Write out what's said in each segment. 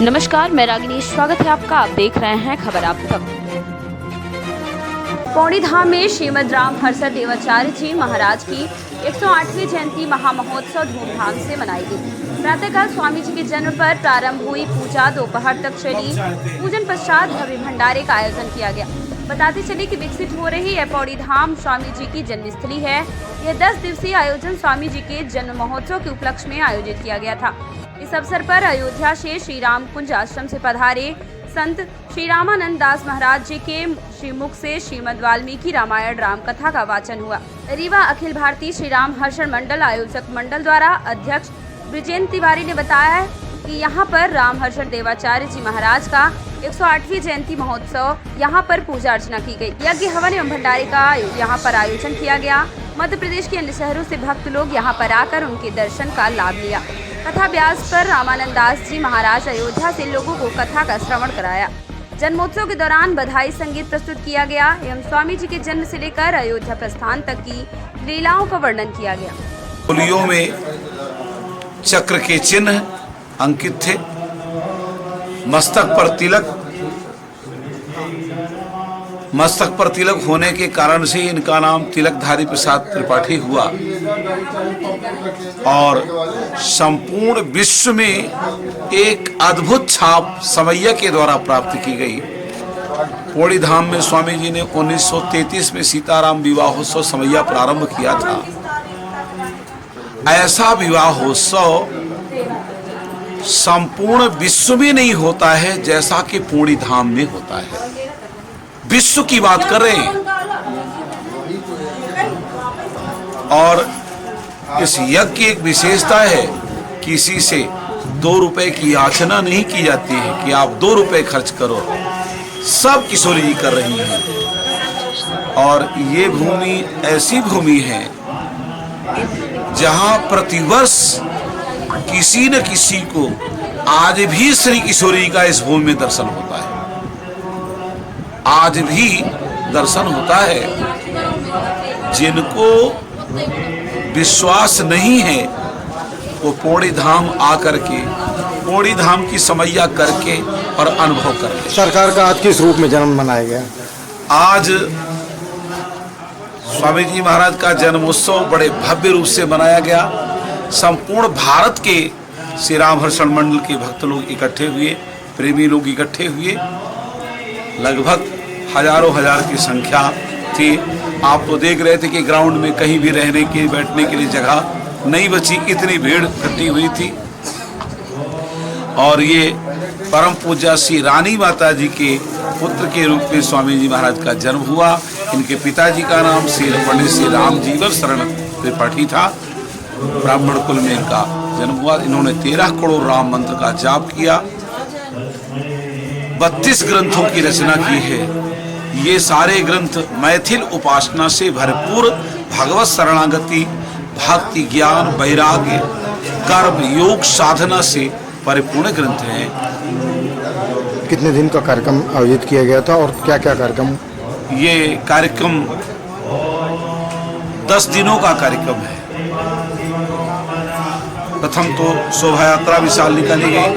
नमस्कार, मैं रागिनी। स्वागत है आपका। आप देख रहे हैं खबर आप तक। पौड़ी धाम में श्रीमद राम हर्षद देवाचार्य जी महाराज की 108वीं जयंती महामहोत्सव धूमधाम से मनाई गई। प्रातःकाल स्वामी जी के जन्म पर प्रारंभ हुई पूजा दोपहर तक चली। पूजन पश्चात भव्य भंडारे का आयोजन किया गया। बताते चले कि विकसित हो रही यह पौड़ी धाम स्वामी जी की जन्मस्थली है। यह 10 दिवसीय आयोजन स्वामी जी के जन्म महोत्सव के उपलक्ष्य में आयोजित किया गया था। इस अवसर पर अयोध्या से श्री राम कुंज आश्रम से पधारे संत श्री रामानंद दास महाराज जी के श्रीमुख से श्रीमद् वाल्मीकि रामायण राम कथा का वाचन हुआ। रीवा अखिल भारतीय श्री राम हर्षण मंडल आयोजक मंडल द्वारा अध्यक्ष ब्रिजेंद्र तिवारी ने बताया कि यहाँ पर राम हर्षण देवाचार्य जी महाराज का 108वीं जयंती महोत्सव यहाँ पर पूजा अर्चना की गई। यज्ञ हवन एवं भंडारे का यहाँ पर आयोजन किया गया। मध्य प्रदेश के अन्य शहरों से भक्त लोग यहाँ पर आकर उनके दर्शन का लाभ लिया। कथा व्यास पर रामानंद दास जी महाराज अयोध्या से लोगों को कथा का श्रवण कराया। जन्मोत्सव के दौरान बधाई संगीत प्रस्तुत किया गया एवं स्वामी जी के जन्म से लेकर अयोध्या प्रस्थान तक की लीलाओं का वर्णन किया गया। पुलियों में चक्र के चिन्ह अंकित थे, मस्तक पर तिलक होने के कारण से इनका नाम तिलकधारी प्रसाद त्रिपाठी हुआ और संपूर्ण विश्व में एक अद्भुत छाप समैया के द्वारा प्राप्त की गई। पौड़ी धाम में स्वामी जी ने 1933 में सीताराम विवाहोत्सव समैया प्रारंभ किया था। ऐसा विवाहोत्सव संपूर्ण विश्व में नहीं होता है जैसा कि पौड़ी धाम में होता है। विश्व की बात कर रहे हैं और इस यज्ञ की एक विशेषता है, किसी से 2 रुपए की याचना नहीं की जाती है कि आप 2 रुपए खर्च करो। सब किशोरी जी कर रही हैं और ये भूमि ऐसी भूमि है जहां प्रतिवर्ष किसी न किसी को आज भी श्री किशोरी का इस भूमि में दर्शन होता है। आज भी दर्शन होता है। जिनको विश्वास नहीं है वो पौड़ी धाम आकर के पौड़ी धाम की समैया करके और अनुभव करके। सरकार का आज किस रूप में जन्म मनाया गया? आज स्वामी जी महाराज का जन्मोत्सव बड़े भव्य रूप से मनाया गया। संपूर्ण भारत के श्री राम हर्षण मंडल के भक्त लोग इकट्ठे हुए, प्रेमी लोग इकट्ठे हुए। लगभग हजारों हजार की संख्या थी। आप तो देख रहे थे कि ग्राउंड में कहीं भी रहने के बैठने के लिए जगह नहीं बची, इतनी भीड़ इकट्ठी हुई थी। और ये परम पूज्य श्री रानी माता जी के पुत्र के रूप में स्वामी जी महाराज का जन्म हुआ। इनके पिताजी का नाम श्री पंडित श्री राम जीवन शरण त्रिपाठी था। ब्राह्मण कुल में इनका जन्म हुआ। इन्होंने 13 करोड़ राम मंत्र का जाप किया। 32 ग्रंथों की रचना की है। ये सारे ग्रंथ मैथिल उपासना से भरपूर भगवत शरणागति, भक्ति, ज्ञान, वैराग्य, कर्म, योग, साधना से परिपूर्ण ग्रंथ हैं। कितने दिन का कार्यक्रम आयोजित किया गया था और क्या क्या कार्यक्रम? ये कार्यक्रम 10 दिनों का कार्यक्रम है। प्रथम तो शोभा यात्रा विशाल निकाली गई।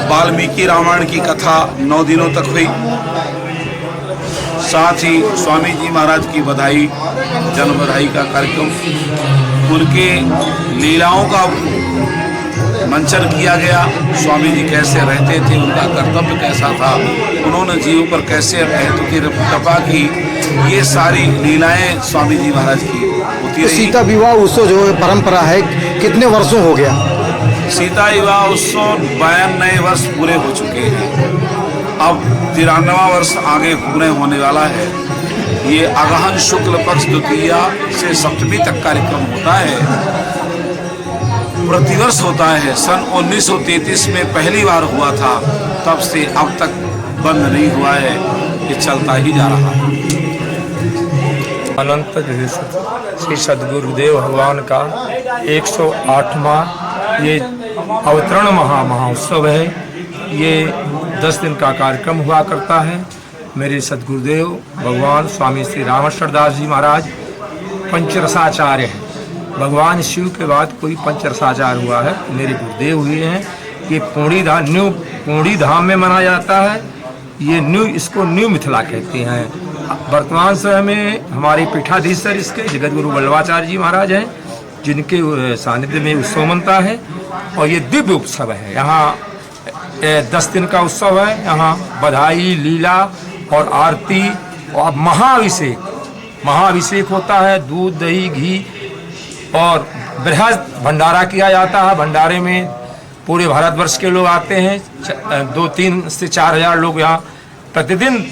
वाल्मीकि रामायण की कथा 9 दिनों तक हुई। साथ ही स्वामी जी महाराज की बधाई, जन्म बधाई का कार्यक्रम, उनके लीलाओं का मंचन किया गया। स्वामी जी कैसे रहते थे, उनका कर्तव्य कैसा था, उन्होंने जीवों पर कैसे महत्व की कृपा की, ये सारी लीलाएं स्वामी जी महाराज की होती रही। सीता विवाह उत्सव जो परंपरा है, कितने वर्षों हो गया? सीता विवाह उत्सव 92 वर्ष पूरे हो चुके हैं। अब 93वां वर्ष आगे पूरे होने वाला है। ये अगहन शुक्ल पक्ष द्वितीया से सप्तमी तक कार्यक्रम होता है। प्रतिवर्ष होता है। सन 1933 में पहली बार हुआ था, तब से अब तक बंद नहीं हुआ है। ये चलता ही जा रहा है। अनंत श्री सद्गुरुदेव भगवान का 108वां ये अवतरण महोत्सव है। ये 10 दिन का कार्यक्रम हुआ करता है। मेरे सद्गुरुदेव भगवान स्वामी श्री रामहर्षण दास जी महाराज पंचरसाचार्य हैं। भगवान शिव के बाद कोई पंचरसाचार्य हुआ है, मेरे गुरुदेव हुए हैं। ये पूर्णी धाम में मनाया जाता है। ये इसको न्यू मिथिला कहते हैं। वर्तमान समय में हमारे पीठाधीश्वर इसके जगत गुरु वल्लभाचार्य जी महाराज हैं, जिनके सानिध्य में उत्सव मनता है। और ये दिव्य उत्सव है। यहाँ 10 दिन का उत्सव है। यहाँ बधाई, लीला और आरती और महाअभिषेक होता है। दूध, दही, घी और बृहद भंडारा किया जाता है। भंडारे में पूरे भारतवर्ष के लोग आते हैं। 2-3 से 4 हज़ार लोग यहाँ प्रतिदिन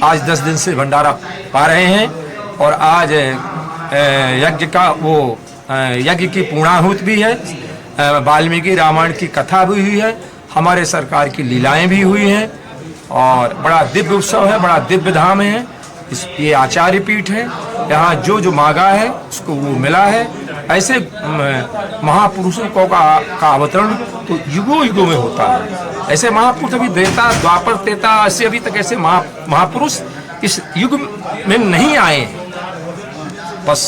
आज 10 दिन से भंडारा पा रहे हैं। और आज यज्ञ की पूर्णाहुति भी है। वाल्मीकि रामायण की कथा भी हुई है। हमारे सरकार की लीलाएं भी हुई हैं। और बड़ा दिव्य उत्सव है, बड़ा दिव्य धाम है। ये आचार्य पीठ है। यहाँ जो मांगा है उसको वो मिला है। ऐसे महापुरुषों का अवतरण तो युगों में होता है। ऐसे महापुरुष अभी देता, द्वापर, त्रेता, ऐसे अभी तक ऐसे महापुरुष इस युग में नहीं आए। बस